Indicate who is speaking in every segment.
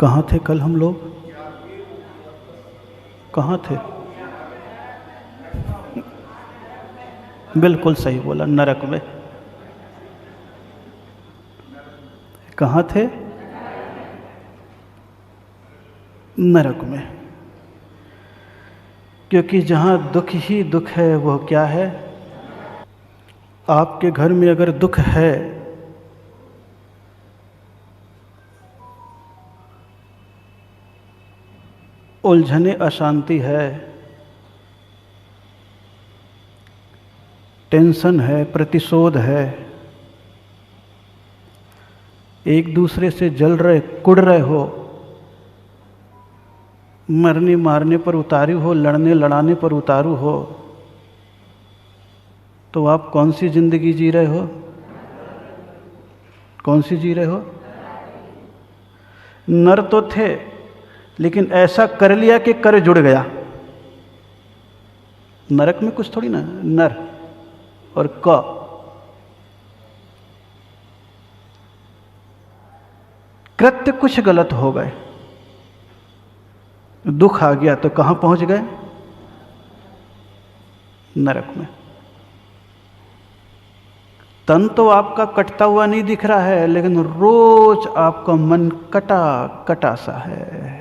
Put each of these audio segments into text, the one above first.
Speaker 1: कहाँ थे कल हम लोग? कहाँ थे? बिल्कुल सही बोला, नरक में। कहाँ थे? नरक में। क्योंकि जहाँ दुख ही दुख है वो क्या है? आपके घर में अगर दुख है उलझने अशांति है, टेंशन है, प्रतिशोध है, एक दूसरे से जल रहे कुड़ रहे हो, मरने मारने पर उतारू हो, लड़ने लड़ाने पर उतारू हो, तो आप कौन सी जिंदगी जी रहे हो? कौन सी जी रहे हो? नर तो थे लेकिन ऐसा कर लिया कि कर जुड़ गया। नरक में कुछ थोड़ी ना, नर और क। कृत्य कुछ गलत हो गए, दुख आ गया तो कहां पहुंच गए? नरक में। तन तो आपका कटता हुआ नहीं दिख रहा है, लेकिन रोज आपका मन कटा कटा सा है,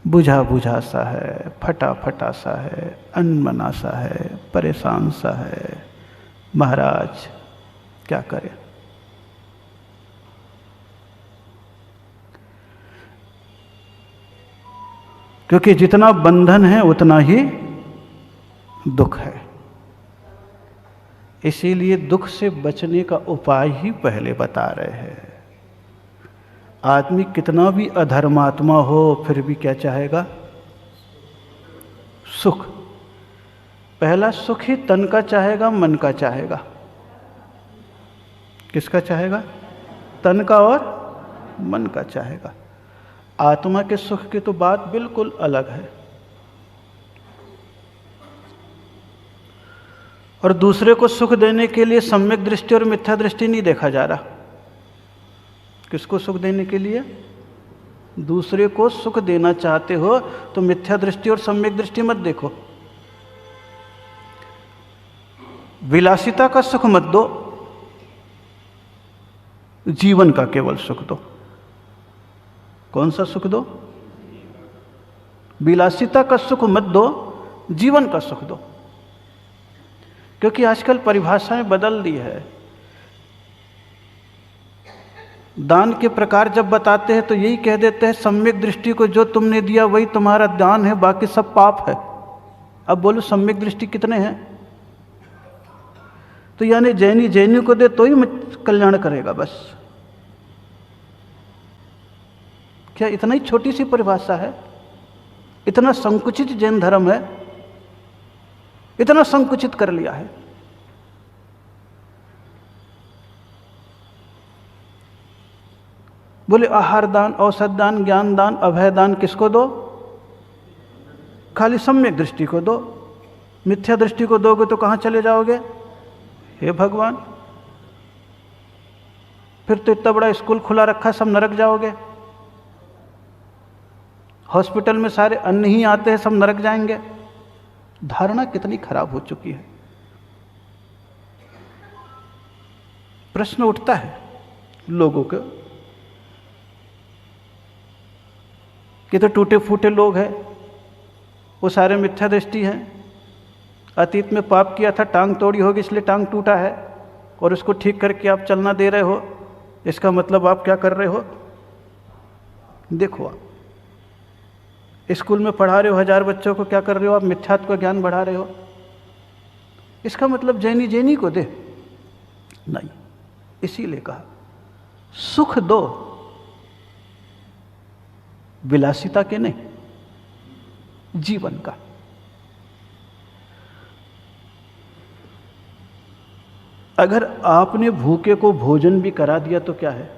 Speaker 1: बुझा बुझा सा है, फटा फटा सा है, अनमना सा है, परेशान सा है। महाराज क्या करें? क्योंकि जितना बंधन है उतना ही दुख है। इसीलिए दुख से बचने का उपाय ही पहले बता रहे हैं। आदमी कितना भी अधर्मात्मा हो फिर भी क्या चाहेगा? सुख। पहला सुख ही तन का चाहेगा, मन का चाहेगा। किसका चाहेगा? तन का और मन का चाहेगा। आत्मा के सुख की तो बात बिल्कुल अलग है। और दूसरे को सुख देने के लिए सम्यक दृष्टि और मिथ्या दृष्टि नहीं देखा जा रहा। किसको सुख देने के लिए? दूसरे को सुख देना चाहते हो तो मिथ्या दृष्टि और सम्यक दृष्टि मत देखो। विलासिता का सुख मत दो, जीवन का केवल सुख दो। कौन सा सुख दो? विलासिता का सुख मत दो, जीवन का सुख दो। क्योंकि आजकल परिभाषाएं बदल दी है। दान के प्रकार जब बताते हैं तो यही कह देते हैं सम्यक दृष्टि को जो तुमने दिया वही तुम्हारा दान है, बाकी सब पाप है। अब बोलो सम्यक दृष्टि कितने हैं? तो यानी जैनी जैनी को दे तो ही कल्याण करेगा बस। क्या इतना ही छोटी सी परिभाषा है? इतना संकुचित जैन धर्म है, इतना संकुचित कर लिया है। बोले आहार दान, औषध दान, ज्ञान दान, अभय दान किसको दो? खाली सम्यक दृष्टि को दो। मिथ्या दृष्टि को दोगे तो कहां चले जाओगे? हे भगवान, फिर तो इतना बड़ा स्कूल खुला रखा, सब नरक जाओगे। हॉस्पिटल में सारे अन्न ही आते हैं, सब नरक जाएंगे। धारणा कितनी खराब हो चुकी है। प्रश्न उठता है लोगों के कि तो टूटे फूटे लोग हैं, वो सारे मिथ्या दृष्टि हैं। अतीत में पाप किया था, टांग तोड़ी होगी इसलिए टांग टूटा है, और उसको ठीक करके आप चलना दे रहे हो। इसका मतलब आप क्या कर रहे हो? देखो, आप स्कूल में पढ़ा रहे हो 1000 बच्चों को, क्या कर रहे हो आप? मिथ्यात्व का ज्ञान बढ़ा रहे हो। इसका मतलब जैनी जैनी को दे नहीं। इसीलिए कहा सुख दो, विलासिता के नहीं, जीवन का। अगर आपने भूखे को भोजन भी करा दिया तो क्या है?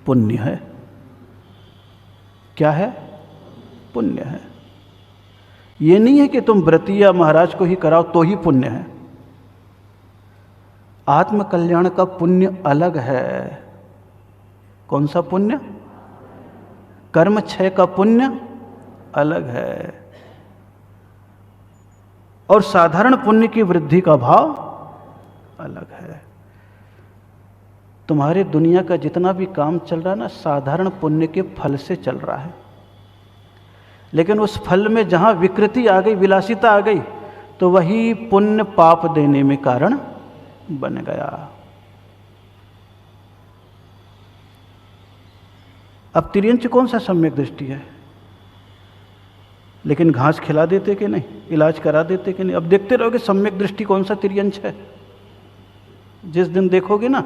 Speaker 1: पुण्य है। क्या है? पुण्य है। ये नहीं है कि तुम व्रती या महाराज को ही कराओ तो ही पुण्य है। आत्म कल्याण का पुण्य अलग है। कौन सा पुण्य? कर्म क्षय का पुण्य अलग है, और साधारण पुण्य की वृद्धि का भाव अलग है। तुम्हारे दुनिया का जितना भी काम चल रहा है ना, साधारण पुण्य के फल से चल रहा है, लेकिन उस फल में जहां विकृति आ गई, विलासिता आ गई, तो वही पुण्य पाप देने में कारण बन गया। अब तिर्यंच कौन सा सम्यक दृष्टि है? लेकिन घास खिला देते कि नहीं, इलाज करा देते कि नहीं? अब देखते रहोगे सम्यक दृष्टि कौन सा तिर्यंच है। जिस दिन देखोगे ना,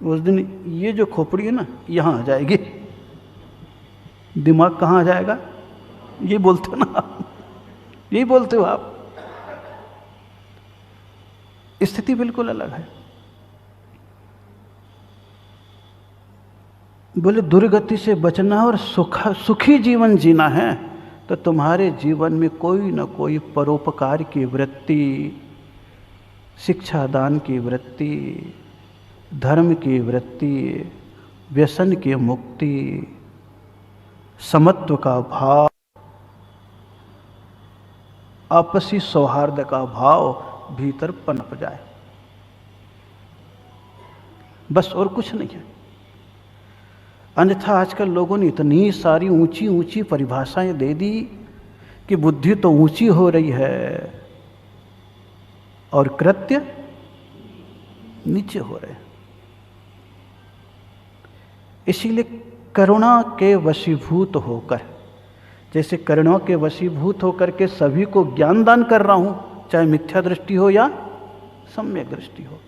Speaker 1: उस दिन ये जो खोपड़ी है ना यहाँ आ जाएगी, दिमाग कहाँ आ जाएगा? ये बोलते हो ना आप, यही बोलते हो आप। स्थिति बिल्कुल अलग है। बोले दुर्गति से बचना और सुखी जीवन जीना है, तो तुम्हारे जीवन में कोई न कोई परोपकार की वृत्ति, शिक्षा दान की वृत्ति, धर्म की वृत्ति, व्यसन की मुक्ति, समत्व का भाव, आपसी सौहार्द का भाव भीतर पनप जाए, बस और कुछ नहीं है। अन्यथा आजकल लोगों ने इतनी सारी ऊंची ऊंची परिभाषाएं दे दी कि बुद्धि तो ऊंची हो रही है और कृत्य नीचे हो रहे हैं। इसीलिए करुणा के वशीभूत होकर, जैसे करुणा के वशीभूत होकर के सभी को ज्ञान दान कर रहा हूं, चाहे मिथ्या दृष्टि हो या सम्यक दृष्टि हो,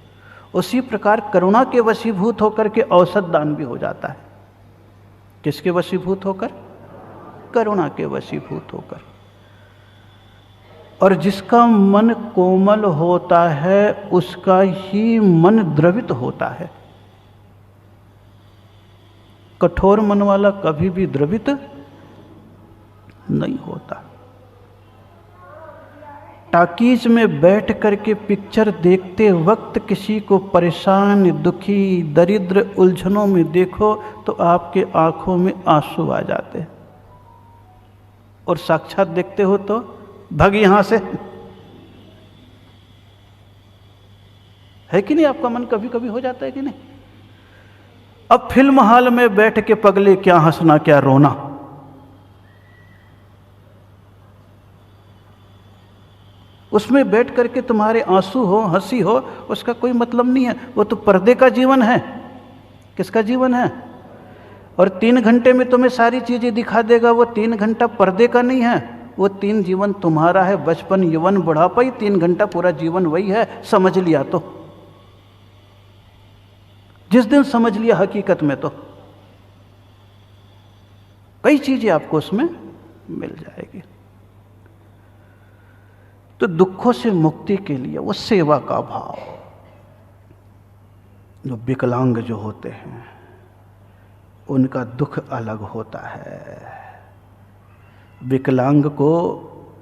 Speaker 1: उसी प्रकार करुणा के वशीभूत होकर के औसत दान भी हो जाता है। किसके वशीभूत होकर? करुणा के वशीभूत होकर। और जिसका मन कोमल होता है उसका ही मन द्रवित होता है। कठोर मन वाला कभी भी द्रवित नहीं होता। टाकीज में बैठ करके पिक्चर देखते वक्त किसी को परेशान, दुखी, दरिद्र, उलझनों में देखो तो आपके आंखों में आंसू आ जाते हैं, और साक्षात देखते हो तो भाग यहां से, है कि नहीं? आपका मन कभी कभी हो जाता है कि नहीं? अब फिल्म हॉल में बैठ के पगले क्या हंसना क्या रोना, उसमें बैठ करके तुम्हारे आंसू हो, हंसी हो, उसका कोई मतलब नहीं है। वो तो पर्दे का जीवन है। किसका जीवन है? और 3 घंटे में तुम्हें सारी चीजें दिखा देगा, वो 3 घंटा पर्दे का नहीं है, वो 3 जीवन तुम्हारा है। बचपन, यौवन, बुढ़ापा, ही 3 घंटा पूरा जीवन वही है। समझ लिया तो, जिस दिन समझ लिया हकीकत में, तो कई चीजें आपको उसमें मिल जाएगी। तो दुखों से मुक्ति के लिए वो सेवा का भाव, जो विकलांग जो होते हैं उनका दुख अलग होता है। विकलांग को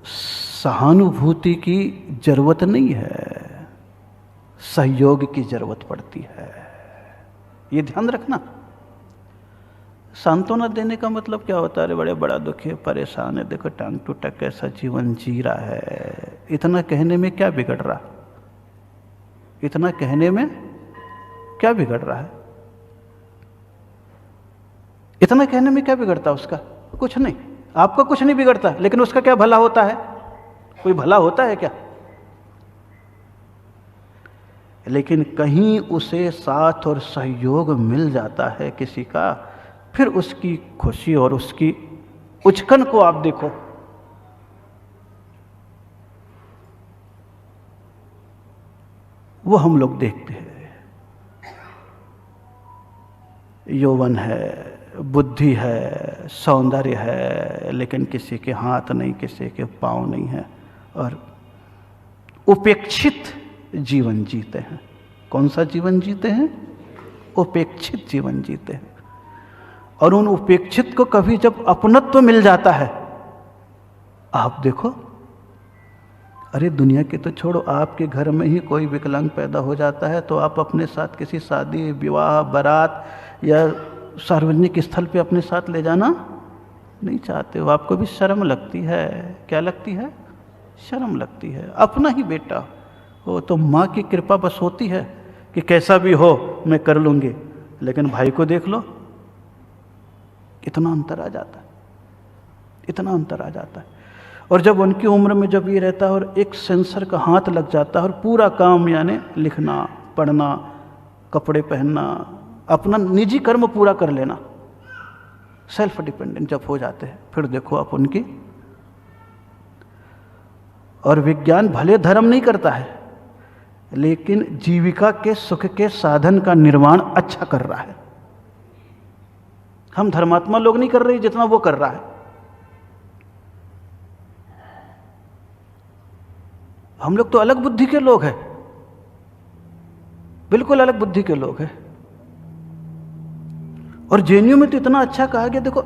Speaker 1: सहानुभूति की जरूरत नहीं है, सहयोग की जरूरत पड़ती है। ये ध्यान रखना। सांत्वना देने का मतलब क्या होता है? अरे बड़े बड़ा दुखी है, परेशान है, देखो टांग टूटा कैसा जीवन जी रहा है। इतना कहने में क्या बिगड़ रहा? इतना कहने में क्या बिगड़ रहा है? इतना कहने में क्या बिगड़ता उसका? कुछ नहीं। आपका कुछ नहीं बिगड़ता, लेकिन उसका क्या भला होता है? कोई भला होता है क्या? लेकिन कहीं उसे साथ और सहयोग मिल जाता है किसी का, फिर उसकी खुशी और उसकी उचकन को आप देखो। वो हम लोग देखते हैं। यौवन है, बुद्धि है, सौंदर्य है, लेकिन किसी के हाथ नहीं, किसी के पांव नहीं है, और उपेक्षित जीवन जीते हैं। कौन सा जीवन जीते हैं? उपेक्षित जीवन जीते हैं। और उन उपेक्षित को कभी जब अपनत्व मिल जाता है, आप देखो अरे दुनिया के तो छोड़ो, आपके घर में ही कोई विकलांग पैदा हो जाता है तो आप अपने साथ किसी शादी विवाह बारात या सार्वजनिक स्थल पे अपने साथ ले जाना नहीं चाहते हो। आपको भी शर्म लगती है। क्या लगती है? शर्म लगती है। अपना ही बेटा हो तो माँ की कृपा बस होती है कि कैसा भी हो मैं कर लूँगी, लेकिन भाई को देख लो, इतना अंतर आ जाता है, इतना अंतर आ जाता है। और जब उनकी उम्र में जब ये रहता है और एक सेंसर का हाथ लग जाता है और पूरा काम यानी लिखना पढ़ना कपड़े पहनना अपना निजी कर्म पूरा कर लेना, सेल्फ डिपेंडेंट जब हो जाते हैं, फिर देखो आप उनकी। और विज्ञान भले धर्म नहीं करता है लेकिन जीविका के सुख के साधन का निर्माण अच्छा कर रहा है। हम धर्मात्मा लोग नहीं कर रहे जितना वो कर रहा है। हम लोग तो अलग बुद्धि के लोग हैं, बिल्कुल अलग बुद्धि के लोग हैं। और जेएनयू में तो इतना अच्छा कहा गया, देखो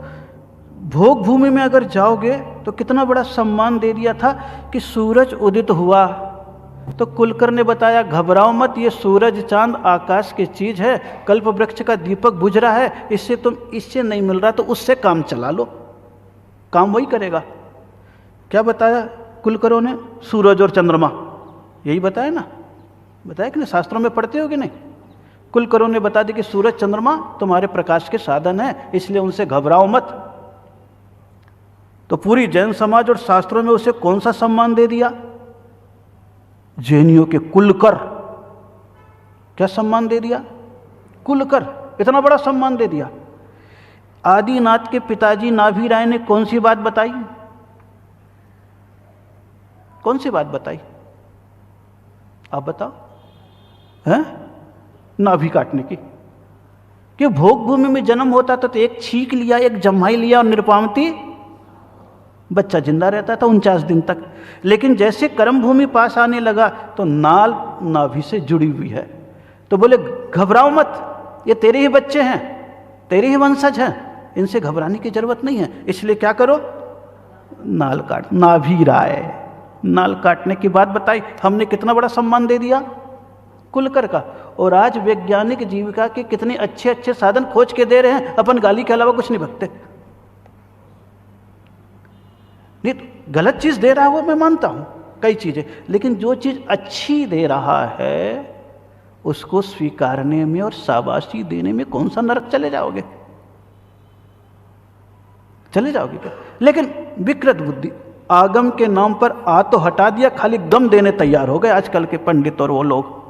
Speaker 1: भोग भूमि में अगर जाओगे तो कितना बड़ा सम्मान दे दिया था कि सूरज उदित हुआ तो कुलकर ने बताया घबराओ मत, ये सूरज चांद आकाश की चीज है, कल्प वृक्ष का दीपक बुझ रहा है, इससे तुम इससे नहीं मिल रहा तो उससे काम चला लो, काम वही करेगा। क्या बताया कुलकरों ने? सूरज और चंद्रमा, यही बताया ना, बताया कि नहीं, शास्त्रों में पढ़ते हो कि नहीं? कुलकरों ने बता दी कि सूरज चंद्रमा तुम्हारे प्रकाश के साधन है, इसलिए उनसे घबराओ मत। तो पूरी जैन समाज और शास्त्रों में उसे कौन सा सम्मान दे दिया? जैनियों के कुलकर। क्या सम्मान दे दिया? कुलकर, इतना बड़ा सम्मान दे दिया। आदिनाथ के पिताजी नाभी राय ने कौन सी बात बताई? कौन सी बात बताई? आप बताओ। हैं? नाभि काटने की। कि भोग भूमि में जन्म होता था तो एक छींक लिया, एक जम्हाई लिया और निरपावती बच्चा जिंदा रहता था 49 दिन तक। लेकिन जैसे कर्म भूमि पास आने लगा तो नाल नाभि से जुड़ी हुई है, तो बोले घबराओ मत, ये तेरे ही बच्चे हैं, तेरे ही वंशज हैं, इनसे घबराने की जरूरत नहीं है, इसलिए क्या करो, नाल काट। नाभि राय नाल काटने की बात बताई, हमने कितना बड़ा सम्मान दे दिया कुलकर का। और आज वैज्ञानिक जीविका के कितने अच्छे अच्छे साधन खोज के दे रहे हैं, अपन गाली के अलावा कुछ नहीं भगते। नहीं, गलत चीज दे रहा है वो मैं मानता हूं, कई चीजें, लेकिन जो चीज अच्छी दे रहा है उसको स्वीकारने में और शाबाशी देने में कौन सा नरक चले जाओगे? चले जाओगे क्या? लेकिन विकृत बुद्धि, आगम के नाम पर आ तो हटा दिया, खाली गम देने तैयार हो गए आजकल के पंडित और वो लोग।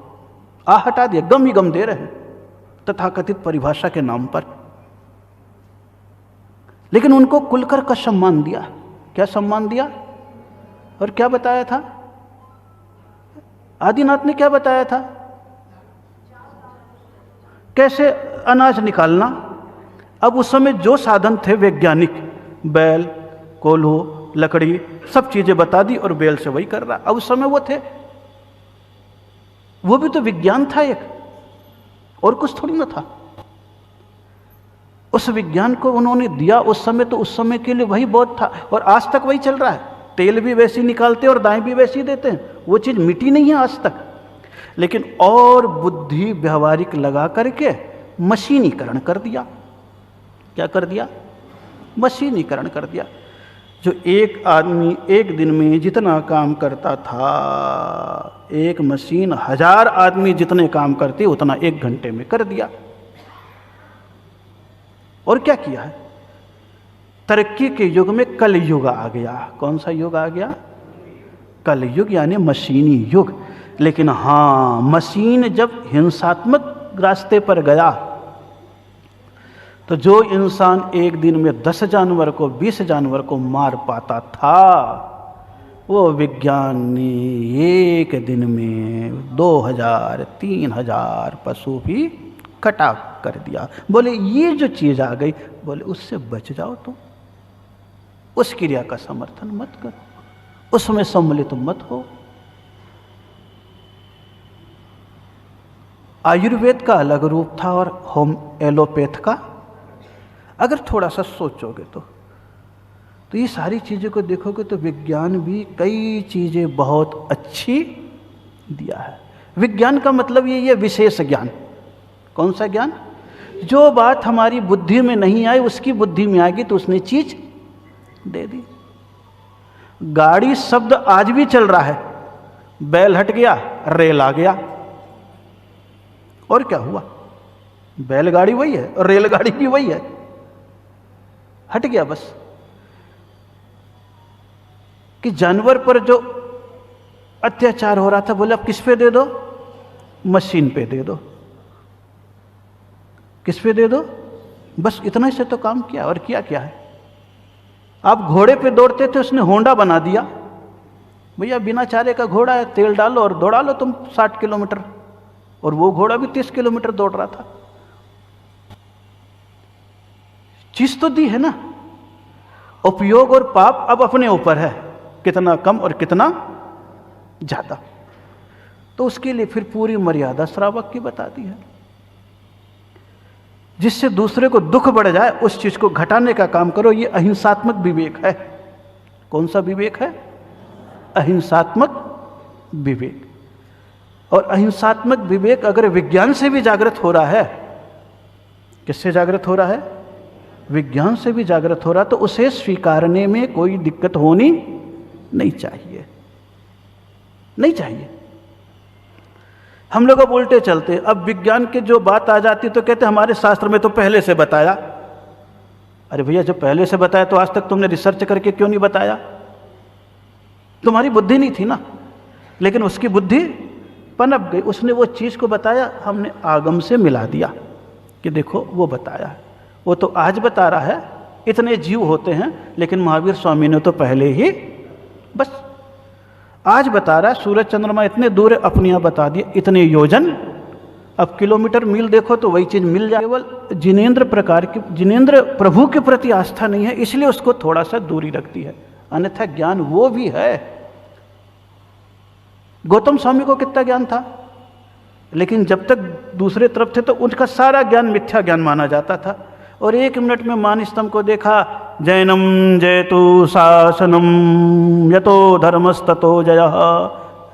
Speaker 1: आ हटा दिया, गम ही गम दे रहे हैं तथाकथित परिभाषा के नाम पर। लेकिन उनको कुलकर का सम्मान दिया। क्या सम्मान दिया और क्या बताया था? आदिनाथ ने क्या बताया था? कैसे अनाज निकालना। अब उस समय जो साधन थे वैज्ञानिक, बैल, कोल्हू, लकड़ी, सब चीजें बता दी और बैल से वही कर रहा। अब उस समय वो थे, वो भी तो विज्ञान था एक, और कुछ थोड़ी ना था। उस विज्ञान को उन्होंने दिया उस समय, तो उस समय के लिए वही बहुत था और आज तक वही चल रहा है। तेल भी वैसे ही निकालते और दाएं भी वैसे ही देते हैं, वो चीज़ मिटी नहीं है आज तक। लेकिन और बुद्धि व्यवहारिक लगा करके मशीनीकरण कर दिया। क्या कर दिया? मशीनीकरण कर दिया। जो एक आदमी एक दिन में जितना काम करता था, एक मशीन 1000 आदमी जितने काम करती उतना 1 घंटे में कर दिया। और क्या किया है? तरक्की के युग में कल युग आ गया। कौन सा युग आ गया? कल युग, यानी मशीनी युग। लेकिन हाँ, मशीन जब हिंसात्मक रास्ते पर गया तो जो इंसान एक दिन में 10 जानवर को 20 जानवर को मार पाता था, वो विज्ञान ने एक दिन में 2000 3000 पशु भी कटा कर दिया। बोले ये जो चीज आ गई, बोले उससे बच जाओ तुम, उस क्रिया का समर्थन मत करो, उसमें सम्मिलित मत हो। आयुर्वेद का अलग रूप था और होम एलोपैथ का। अगर थोड़ा सा सोचोगे तो ये सारी चीज़ों को देखोगे तो विज्ञान भी कई चीज़ें बहुत अच्छी दिया है। विज्ञान का मतलब ये है विशेष ज्ञान। कौन सा ज्ञान? जो बात हमारी बुद्धि में नहीं आई उसकी बुद्धि में आएगी तो उसने चीज दे दी। गाड़ी शब्द आज भी चल रहा है, बैल हट गया रेल आ गया, और क्या हुआ? बैलगाड़ी वही है और रेलगाड़ी भी वही है, हट गया बस। कि जानवर पर जो अत्याचार हो रहा था, बोले अब किस पे दे दो? मशीन पे दे दो। किस पे दे दो? बस इतना से तो काम किया, और किया क्या है? आप घोड़े पे दौड़ते थे, उसने होंडा बना दिया। भैया बिना चारे का घोड़ा है, तेल डालो और दौड़ा लो तुम 60 किलोमीटर, और वो घोड़ा भी 30 किलोमीटर दौड़ रहा था। चीज तो दी है ना। उपयोग और पाप अब अपने ऊपर है, कितना कम और कितना ज्यादा। तो उसके लिए फिर पूरी मर्यादा श्रावक की बता दी है। जिससे दूसरे को दुख बढ़ जाए उस चीज को घटाने का काम करो। ये अहिंसात्मक विवेक है। कौन सा विवेक है? अहिंसात्मक विवेक। और अहिंसात्मक विवेक अगर विज्ञान से भी जागृत हो रहा है, किससे जागृत हो रहा है? विज्ञान से भी जागृत हो रहा, तो उसे स्वीकारने में कोई दिक्कत होनी नहीं चाहिए, नहीं चाहिए। हम लोग अब उल्टे चलते। अब विज्ञान के जो बात आ जाती तो कहते हमारे शास्त्र में तो पहले से बताया। अरे भैया जब पहले से बताया तो आज तक तुमने रिसर्च करके क्यों नहीं बताया? तुम्हारी बुद्धि नहीं थी ना। लेकिन उसकी बुद्धि पनप गई, उसने वो चीज़ को बताया, हमने आगम से मिला दिया कि देखो वो बताया है। वो तो आज बता रहा है, इतने जीव होते हैं, लेकिन महावीर स्वामी ने तो पहले ही बस आज बता रहा है सूरज चंद्रमा इतने दूर है, अपने यहाँ बता दिए इतने योजन। अब किलोमीटर मील देखो तो वही चीज मिल जाए। केवल जिनेंद्र प्रकार की, जिनेंद्र प्रभु के प्रति आस्था नहीं है, इसलिए उसको थोड़ा सा दूरी रखती है, अन्यथा ज्ञान वो भी है। गौतम स्वामी को कितना ज्ञान था, लेकिन जब तक दूसरे तरफ थे तो उनका सारा ज्ञान मिथ्या ज्ञान माना जाता था। और 1 मिनट में मान स्तंभ को देखा, जैनम जयतु शासनम यतो धर्मस्ततो जयः,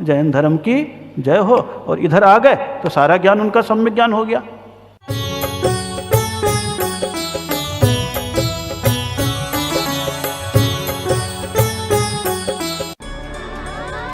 Speaker 1: जैन धर्म की जय हो, और इधर आ गए तो सारा ज्ञान उनका सम्यक ज्ञान हो गया।